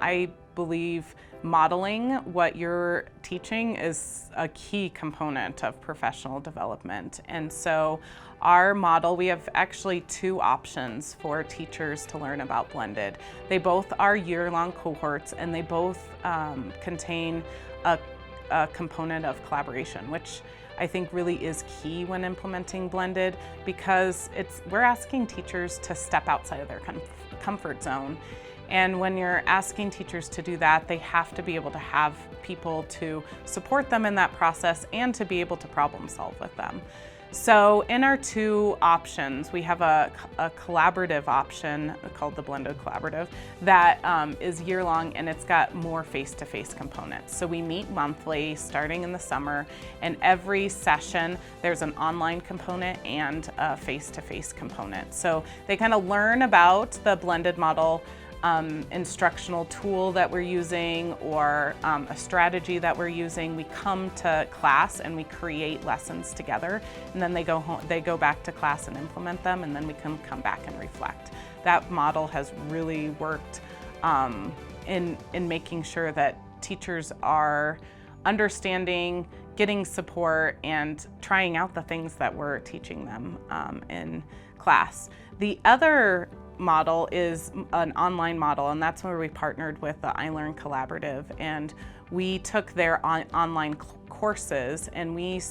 I believe modeling what you're teaching is a key component of professional development. And so our model, we have actually two options for teachers to learn about blended. They both are year-long cohorts, and they both contain a component of collaboration, which I think really is key when implementing blended, because we're asking teachers to step outside of their comfort zone. And when you're asking teachers to do that, they have to be able to have people to support them in that process and to be able to problem solve with them. So in our two options, we have a collaborative option called the Blended Collaborative that is year-long, and it's got more face-to-face components. So we meet monthly starting in the summer, and every session there's an online component and a face-to-face component. So they kind of learn about the blended model instructional tool that we're using, or a strategy that we're using. We come to class and we create lessons together, and then they go home, they go back to class and implement them, and then we can come back and reflect. That model has really worked in making sure that teachers are understanding, getting support, and trying out the things that we're teaching them in class. The other model is an online model, and that's where we partnered with the iLearn Collaborative, and we took their online courses and we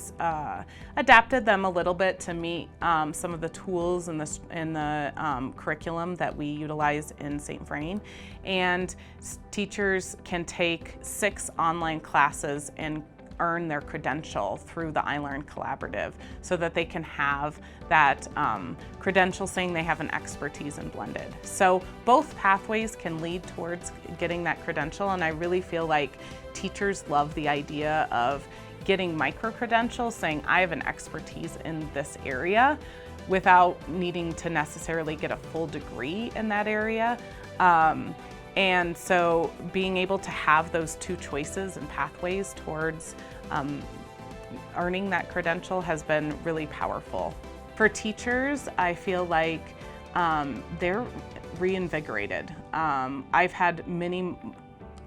adapted them a little bit to meet some of the tools in the curriculum that we utilize in St. Vrain. And teachers can take 6 online classes and earn their credential through the iLearn Collaborative, so that they can have that credential saying they have an expertise in blended. So both pathways can lead towards getting that credential, and I really feel like teachers love the idea of getting micro-credentials saying I have an expertise in this area without needing to necessarily get a full degree in that area. And so being able to have those two choices and pathways towards earning that credential has been really powerful. For teachers, I feel like they're reinvigorated. I've had many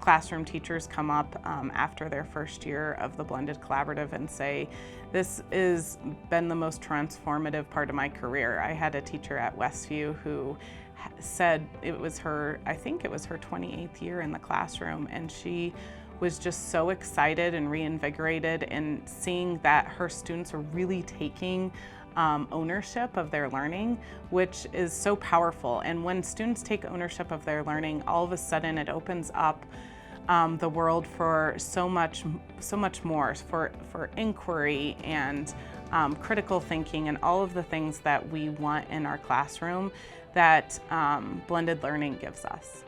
classroom teachers come up after their first year of the Blended Collaborative and say, this has been the most transformative part of my career. I had a teacher at Westview who said it was her, I think it was her 28th year in the classroom, and she was just so excited and reinvigorated in seeing that her students are really taking ownership of their learning, which is so powerful. And when students take ownership of their learning, all of a sudden it opens up the world for so much more, for inquiry and critical thinking and all of the things that we want in our classroom that blended learning gives us.